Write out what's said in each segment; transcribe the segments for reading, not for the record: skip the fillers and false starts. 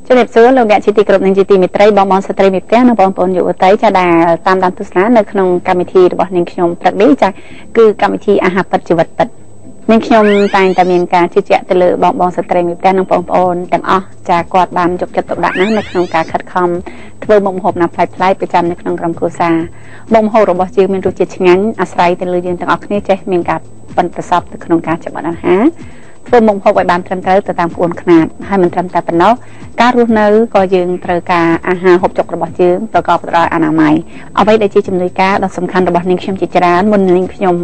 ជំរាបសួរលោកអ្នកជាទីគោរពនិងជាទីមេត្រីបងប្អូនស្ត្រីមេផ្ទះនិងបងប្អូនយុវតីចាដែលតាមដានទស្សនានៅក្នុងកម្មវិធីរបស់នាងខ្ញុំព្រឹកនេះចាគឺកម្មវិធីអាហារពិតជីវិតពិតនាងខ្ញុំតែងតែមានការជឿជាក់ទៅលើបងប្អូនស្ត្រីមេផ្ទះនិងបងប្អូនទាំងអស់ចាគាត់បានយកចិត្តទុកដាក់ណាស់នៅក្នុងការខិតខំធ្វើមុខម្ហូបណាប្លែកៗប្រចាំនៅក្នុងក្រុមគ្រួសារមុខម្ហូបរបស់យើងមានរសជាតិឆ្ងាញ់អាស្រ័យទៅលើយើងទាំងអស់គ្នាចេះមានការប៉ិនប្រសពទៅក្នុងការចម្អិនអាហារធ្វើមុខម្ហូបឲ្យបានត្រឹមត្រូវទៅតាមក្បួនខ្នាតហើយមិនត្រឹមតែប៉ុណ្ណោះការរស់នៅក៏យើងត្រូវការអាហារហូបចុករបស់យើងប្រកបដោយអនាម័យអ្វីដែលជាជំនួយការដ៏សំខាន់របស់នាងខ្ញុំជាច្រើនមុននាងខ្ញុំ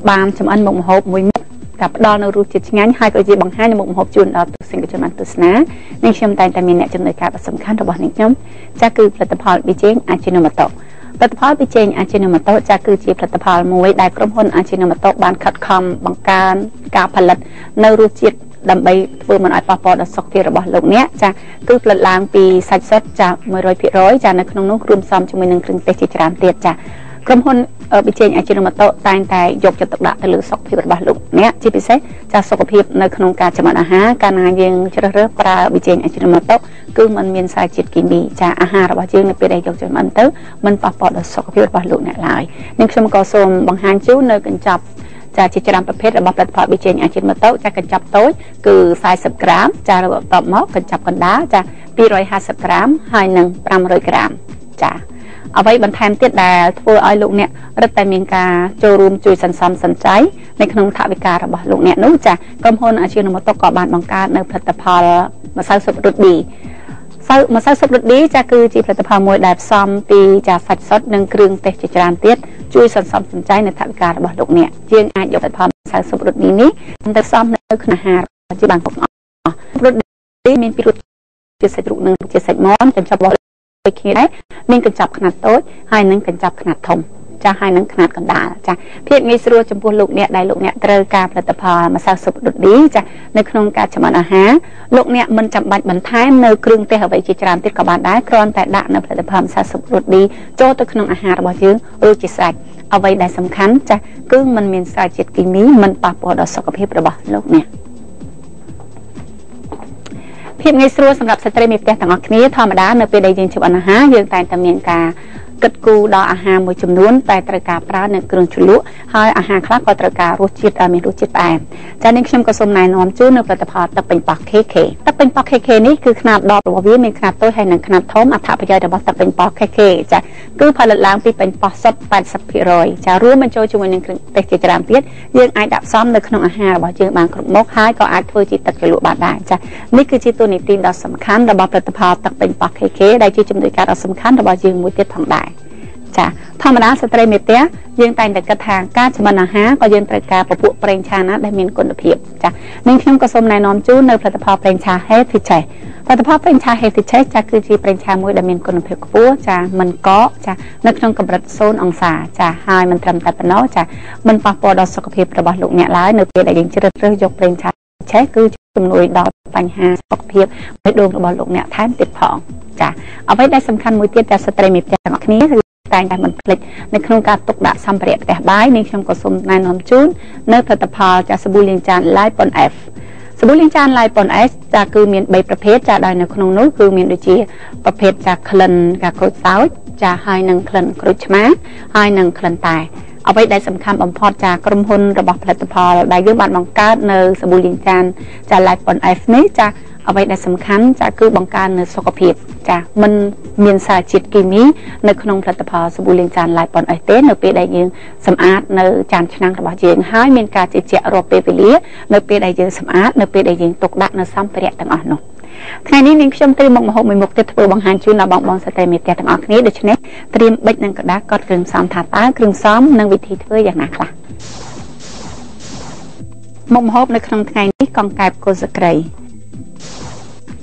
បានចម្អិនមុខម្ហូបមួយមុខតែផ្ដល់នូវរសជាតិឆ្ងាញ់ហើយក៏ជាបង្ហាញនូវមុខម្ហូបជូនដល់ទស្សនិកជនបានទស្សនានាងខ្ញុំតែងតែមានអ្នកជំនួយការដ៏សំខាន់របស់នាងខ្ញុំចាស់គឺផលិតផលប៊ីចេងអាជីណូម៉ូតូផលិតផលប៊ីចេងអាជីណូម៉ូតូចាស់គឺជាផលិតផលមួយដែលក្រុមហ៊ុនអាជីណូម៉ូតូបានខិតខំបង្កើនការផលិតនៅរសជាតិដើម្បីធ្វើមិនឲ្យប៉ះពាល់ដល់សុខភាពរបស់លោកអ្នកចាគឺផលិតឡើងពីសាច់សុទ្ធចា 100% ចានៅក្នុងនោះរួមផ្សំជាមួយនឹងគ្រឿងទេសជាច្រើនទៀតចាក្រុមហ៊ុនប៊ីចេងអាជីណូម៉ូតូតែងតែយកចិត្តទុកដាក់ទៅលើសុខភាពរបស់លោកអ្នកជាពិសេសចាសុខភាពនៅក្នុងការចម្អិនអាហារកាលណាយើងជ្រើសរើសប្រើប៊ីចេងអាជីណូម៉ូតូគឺมันមានសារជាតិគីមីចាអាហាររបស់យើងនៅពេលដែលយកចម្អិនទៅมันប៉ះពាល់ដល់សុខភាពរបស់លោកអ្នកឡើយនាងខ្ញុំក៏សូមបង្ហាញជូននៅកញ្ចប់ចាជាច្រើនប្រភេទរបស់ផលិតផលប៊ីចេងអាជីណូម៉ូតូចាកញ្ចប់តូចគឺ40ក្រាមចាបន្ទាប់មកកញ្ចប់កណ្ដាលចា250ក្រាមហើយនិង500ក្រាមចាអ្វីបន្ថែមទៀតដែលធ្វើឲ្យលោកអ្នករឹតតែមានការចូលរួមជួយសន្សំសំចៃនៅក្នុងថវិការបស់លោកអ្នកនោះចាក្រុមហ៊ុនអាជីណូម៉ូតូក៏បានបង្កើតនៅផលិតផលម្សៅស៊ុបរ៉ូឌីម្សៅស៊ុបរ៉ូឌីចាគឺជាផលិតផលមួយដែលផ្សំពីចាសាច់សុទ្ធនិងគ្រឿងទេសជាច្រើនទៀតជួយសន្សំសំចៃនៅថវិការបស់លោកអ្នកយើងអាចយកផលិតផលម្សៅស៊ុបរ៉ូឌីនេះទៅផ្សំនៅក្នុងអាហារជាបានគ្រប់អស់រ៉ូឌីមានពីរសជាតិសាច់ជ្រូកនិងជាសាច់មាន់កញ្ចប់របស់ដូចគ្នាដែរមានកញ្ចប់ខ្នាតតូចហើយនិងកញ្ចប់ខ្នាតធំចាហើយនឹងខ្នាតកណ្ដាលចាភាពងាយស្រួលចំពោះលោកអ្នកដែលលោកអ្នកត្រូវការផលិតផលម្សៅស៊ុបរ៉ូឌីចានៅក្នុងការចម្អិនអាហារលោកអ្នកមិនចាំបាច់បន្ថែមនៅគ្រឿងទេសអ្វីជាច្រើនទៀតក៏បានដែរគ្រាន់តែដាក់នៅផលិតផលម្សៅស៊ុបរ៉ូឌីចូលទៅក្នុងអាហាររបស់យើងរួចជាស្រេចអ្វីដែលសំខាន់ចាគឺมันមានសារជាតិគីមីមិនប៉ះពាល់ដល់សុខភាពរបស់លោកអ្នកភាពងាយស្រួលសម្រាប់ស្ត្រីមេផ្ទះទាំងអស់គ្នាធម្មតានៅពេលដែលយើងចម្អិនអាហារយើងតែងតែមានការគិតគូរដល់អាហារមួយចំនួនតែត្រូវការប្រើនៅគ្រឿងជ្រលក់ហើយអាហារខ្លះក៏ត្រូវការរសជាតិមានរសជាតិផ្អែមចា៎នេះខ្ញុំក៏សូមណែនាំជូននៅផលិតផលទឹកពេញប៉ោះ KK ទឹកពេញប៉ោះ KK នេះគឺខ្នាតដបរបស់វាមានខ្នាតតូចហើយនិងខ្នាតធំអត្ថប្រយោជន៍របស់ទឹកពេញប៉ោះ KK ចា៎គឺផលិតឡើងពីពេញប៉ោះសុទ្ធ 80% ចា៎រួមបញ្ចូលជាមួយនឹងគ្រឿងទេសជាច្រើនទៀតយើងអាចដាក់ផ្សំនៅក្នុងអាហាររបស់យើងបានគ្រប់មុខហើយក៏អាចធ្វើជាទឹកជ្រលក់បានដែរចា៎នេះគឺជាតួនាទីដ៏សំខាន់របស់ផលិតផលទឹកពេញប៉ោះ KK ដែលជាជំនួយការដ៏សំខាន់របស់យើងមួយទៀតផងដែរចាធម្មតាស្ត្រីមេផ្ទះយើងតែងតែគិតថាការចម្អិនអាហារក៏យើងត្រូវការពពួកប្រេងឆាណាដែលមានគុណភាពចានឹងខ្ញុំក៏សូមណែនាំជូននៅផលិតផលប្រេងឆា Healthy Chase ផលិតផលប្រេងឆា Healthy Chase ចាគឺជាប្រេងឆាមួយដែលមានគុណភាពខ្ពស់ចាមិនកកចានៅក្នុងកម្រិត0អង្សាចាហើយមិនត្រឹមតែប៉ុណ្ណោះចាមិនប៉ះពាល់ដល់សុខភាពរបស់លោកអ្នកឡើយនៅពេលដែលយើងជ្រើសរើសយកប្រេងឆា Chase គឺជំនួយដល់បញ្ហាសុខភាពបេះដូងរបស់លោកអ្នកថែមទៀតផងចាអ្វីដែលសំខាន់មួយទៀតដែលស្ត្រីមេផ្ទះទាំងអស់គ្នាតែងតែមិនភ្លេចនៅក្នុងការទុកដាក់សម្ភារៈផ្ទះបាយនេះខ្ញុំក៏សូមណែនាំជូននៅផលិតផលចាសាប៊ូលាងចាន Lipon F សាប៊ូលាងចាន Lipon F ចាគឺមាន3ប្រភេទចាដោយនៅក្នុងនោះគឺមានដូចជាប្រភេទចាក្លិនកាក្រូចសើចចាហើយនិងក្លិនក្រូចឆ្មាហើយនិងក្លិនតែអ្វីដែលសំខាន់បំផុតចាក្រុមហ៊ុនរបស់ផលិតផលដែលយើងបានបង្កើតនៅសាប៊ូលាងចានចា Lipon F នេះចាអ្វីដែលសំខាន់ចាគឺបង្កើននូវសុខភាពចាមិនមានសារជាតិគីមីនៅក្នុងផលិតផលសាប៊ូលាងចាន Lipon F ទេនៅពេលដែលយើងសម្អាតនៅចានឆ្នាំងរបស់យើងហើយមានការជិះជាក់រាល់ពេលវេលានៅពេលដែលយើងសម្អាតនៅពេលដែលយើងទុកដាក់នៅសម្ភារៈទាំងអស់នោះថ្ងៃនេះនាងខ្ញុំត្រៀមមុខម្ហូបមួយមុខទៀតធ្វើបង្ហាញជូនដល់បងប្អូនស្ត្រីមេផ្ទះទាំងអស់គ្នាដូច្នេះត្រៀមប៊ិចនិងក្តារកត់គ្រឿងផ្សំថាតើគ្រឿងផ្សំនិងវិធីធ្វើយ៉ាងណាខ្លះមុខម្ហូបនៅក្នុងថ្ងៃនេះកង្កែបគល់ស្លឹកគ្រៃ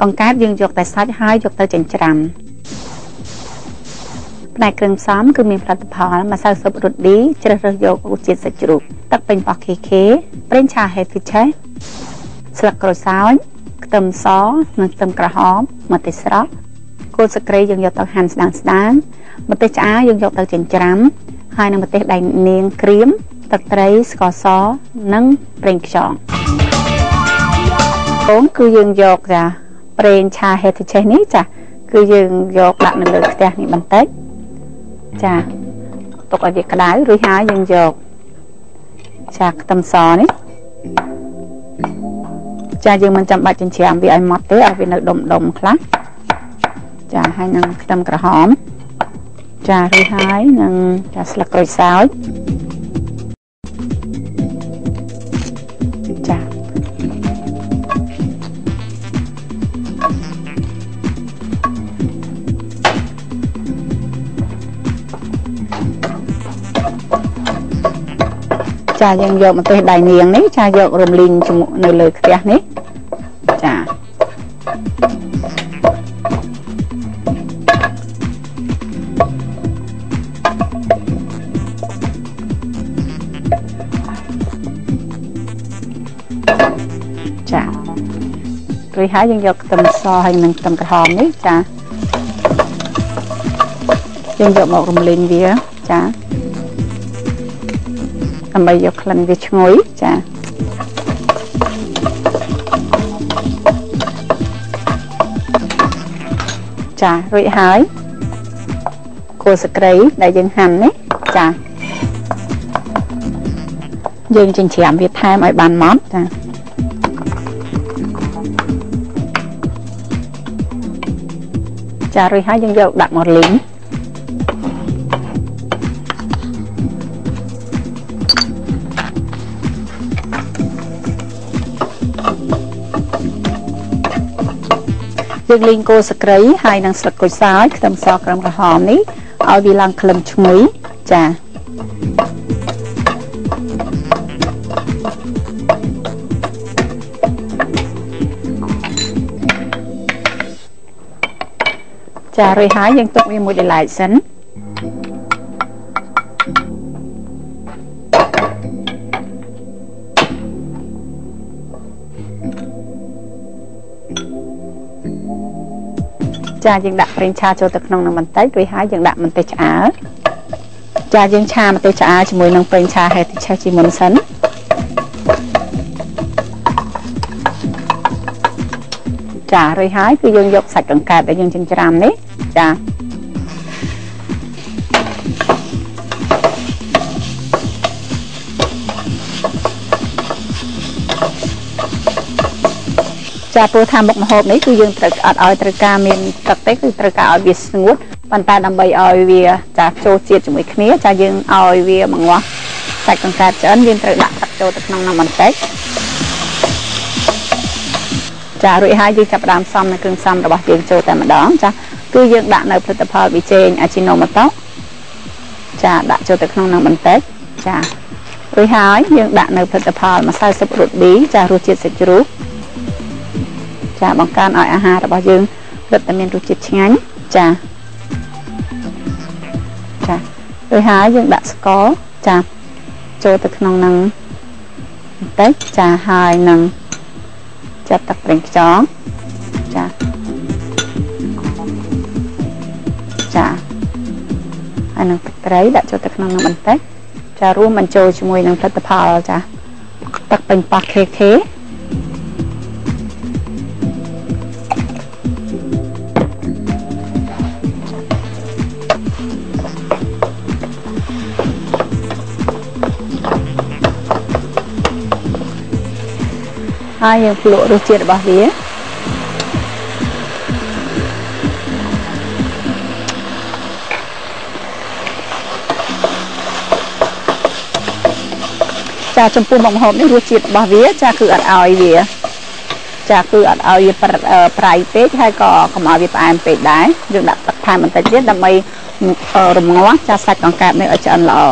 កង្កែបយើងយកតែសាច់ហើយយកទៅចិញ្ច្រាំផ្នែកគ្រឿងផ្សំគឺមានផលិតផលម្សៅស៊ុបរ៉ូឌីជ្រើសរើសយករសជាតិសាច់ជ្រូកទឹកពេញប៉ោះ KK ប្រេងឆា Healthy Chase ស្លឹកក្រូចសើចខ្ទឹមសនិងខ្ទឹមក្រហមម្ទេសស្រស់គល់ស្លឹកគ្រៃយើងយកទៅហាន់ស្ដើងម្ទេសឆ្អើរយើងយកទៅចិញ្ច្រាំហើយនិងម្ទេសដៃនាងក្រៀមទឹកត្រីស្ករសនិងប្រេងខ្យងកូនគឺយើងយកចា ប្រេងឆាហេតុឆេះនេះចាគឺយើងយកដាក់នៅលើខ្ទះនេះបន្តិចចាទុកឲ្យវាក្តៅរួចហើយយើងយកចាខ្ទឹមសនេះចាយើងមិនចាំបាច់ចិញ្ច្រាំវាឲ្យម៉ត់ទេឲ្យវានៅដុំខ្លះចាហើយនឹងខ្ទឹមក្រហមចារួចហើយនឹងចាស្លឹកក្រូចសើចចាចាយើងយកម្ទេសដៃនាងនេះចាយករំលីងនៅលើខ្ទះនេះចាចារួចហើយយើងយកខ្ទឹមសហើយនឹងខ្ទឹមក្រហមនេះចាយើងយកមករំលីងវាចាដើម្បីយកក្លិនវាឈ្ងុយចាចារួចហើយគល់ស្លឹកគ្រៃដែលយើងហាន់នេះចាយើងចិញ្ច្រាំវាថែមឲ្យបានម៉ត់ចាចារួចហើយយើងយកដាក់មកលីងយើងលីងគល់ស្លឹកគ្រៃហើយនឹងស្លឹកក្រូចសើចខ្ទឹមសក្រហមនេះឲ្យវាឡើងក្លិនឈ្ងុយចាចារួចហើយយើងទុកវាមួយដលែកសិនចាយើងដាក់ប្រេងឆាចូលទៅក្នុងនឹងបន្តិចរួចហើយយើងដាក់ម្ទេសឆ្អើរចាយើងឆាម្ទេសឆ្អើរជាមួយនឹងប្រេងឆាហេតុឆេះជាមុនសិនចារួចហើយគឺយើងយកសាច់កង្កែបដែលយើងចិញ្ច្រាំនេះចាចាព្រោះថាមុខម្ហូបនេះគឺយើងត្រូវអត់ឲ្យត្រូវការមានទឹកទេគឺត្រូវការឲ្យវាស្ងួតប៉ុន្តែដើម្បីឲ្យវាចាចូលជាតិជាមួយគ្នាចាយើងឲ្យវាមកងាស់សាច់កង្កែបឆ្អិនយើងត្រូវដាក់ទឹកចូលទៅក្នុងនោះបន្តិចចារួចហើយយើងចាប់ផ្ដើមសំនៅគ្រឿងផ្សំរបស់យើងចូលតែម្ដងចាគឺយើងដាក់នៅផលិតផលប៊ីចេងអាជីណូម៉ូតូចាដាក់ចូលទៅក្នុងនោះបន្តិចចារួចហើយយើងដាក់នៅផលិតផលម្សៅស៊ុបរ៉ូឌីចារសជាតិសាច់ជ្រូកចាបង្កើនឲ្យអាហាររបស់យើងរឹតតែមានរសជាតិឆ្ងាញ់ចាចារួចហើយយើងដាក់ស្ករចាចូលទៅក្នុងនឹងបន្តិចចាហើយនឹងចាត់ទឹកប្រេងខ្យងចាចាហើយនឹងទឹកត្រីដាក់ចូលទៅក្នុងនឹងបន្តិចចារួមបញ្ចូលជាមួយនឹងផលិតផលចាទឹកពេញប៉ោះ KKហើយយើងភ្លក់រសជាតិរបស់វាចាចំពោះមុខម្ហូបនេះរសជាតិរបស់វាចាគឺអត់ឲ្យវាចាគឺអត់ឲ្យវាប្រៃពេកហើយក៏កុំឲ្យវាផ្អែមពេកដែរយើងដាក់ទឹកថែមបន្តិចទៀតដើម្បីរំងាស់ចាសាច់កង្កែបនេះឲ្យឆ្អិនល្អ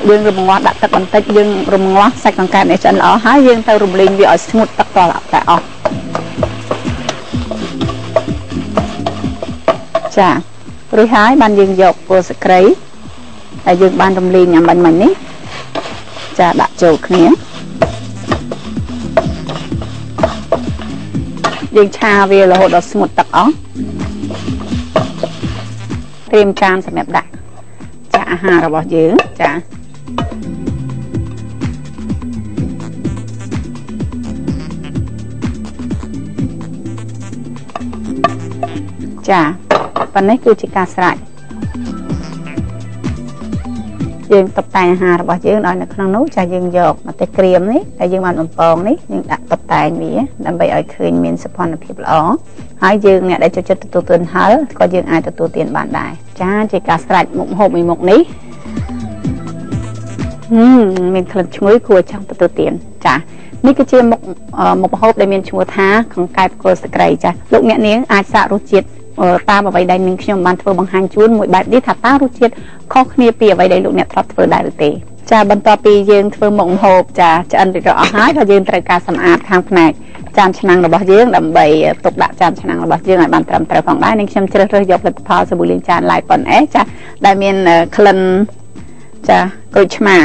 យើងរំងាស់ដាក់ទឹកបន្តិចយើងរំងាស់សាច់កង្កែបនេះឆ្អិនល្អហើយយើងទៅរំលីងវាឲ្យស្ងួតទឹកតតែអស់ចារួចហើយបានយើងយកគល់ស្លឹកគ្រៃដែលយើងបានរំលីងអាមិញមិញនេះចាដាក់ចូលគ្នាយើងឆាវារហូតដល់ស្ងួតទឹកអស់ត្រៀមចានសម្រាប់ដាក់ចាអាហាររបស់យើងចា ចាប៉ុណ្ណេះគឺជាការស្រេចយើងតុបតែងអាហាររបស់យើងឲ្យនៅក្នុងនោះចាយើងយកម្ទេសក្រៀមនេះដែលយើងបានបំពងនេះយើងដាក់តុបតែងវាដើម្បីឲ្យឃើញមានសោភ័ណភាពល្អហើយយើងអ្នកដែលចូលចិត្តទទួលទានហឹរក៏យើងអាចទទួលទានបានដែរចាជាការស្រេចមុខម្ហូបមួយមុខនេះមានក្លិនឈ្ងុយគួរចង់ទទួលទានចានេះគឺជាមុខម្ហូបដែលមានឈ្មោះថាកង្កែបគល់សក្រីចាលោកអ្នកនាងអាចសាករសជាតិតាមអ្វីដែលនាងខ្ញុំបានធ្វើបង្ហាញជូនមួយបែបនេះថាតើរសជាតិខុសគ្នាពីអ្វីដែលលោកអ្នកធ្លាប់ធ្វើដែរឬទេចាបន្ទាប់ពីយើងធ្វើមុខម្ហូបចាឆ្អិនរួចរាល់អស់ហើយក៏យើងត្រូវការសម្អាតខាងផ្នែកចានឆ្នាំងរបស់យើងដើម្បីទុកដាក់ចានឆ្នាំងរបស់យើងឲ្យបានត្រឹមត្រូវផងដែរនាងខ្ញុំជ្រើសរើសយកផលិតផលសាប៊ូលាងចាន Lifeon S ចាដែលមានក្លិនចាក្រូចឆ្មា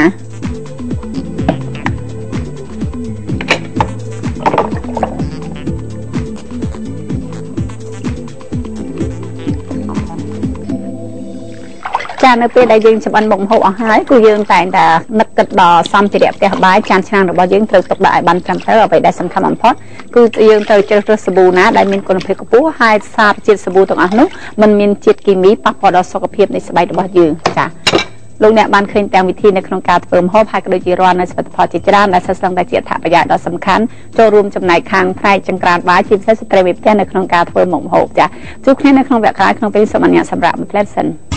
ចានៅពេលដែលយើងចម្អិនមុខម្ហូបអស់ហើយគឺយើងតែងតែនឹកគិតដល់សម្ភារៈផ្ទះបាយចានឆ្នាំងរបស់យើងត្រូវទុកដាក់ឲ្យបានត្រឹមត្រូវអ្វីដែលសំខាន់បំផុតគឺយើងត្រូវជ្រើសរើសសាប៊ូណាដែលមានគុណភាពខ្ពស់ហើយសារជាតិសាប៊ូទាំងអស់នោះមិនមានជាតិគីមីប៉ះពាល់ដល់សុខភាពនៃស្បែករបស់យើងចាលោកអ្នកបានឃើញទាំងវិធីនៅក្នុងការធ្វើម្ហូបហើយក៏ដូចជារាល់នៅសមិទ្ធផលជាច្រើនដែលសិស្សតែជាអត្ថប្រយោជន៍ដ៏សំខាន់ចូលរួមចំណែកខាងផ្នែកចង្ក្រានបាយជាពិសេសស្ត្រីមេផ្ទះនៅក្នុងការធ្វើមុខម្ហូបចាជួបគ្នានៅក្នុងវគ្គក្រោយក្នុងពេលសូមអនុញ្ញាតសម្រាប់មួយផ្លែសិន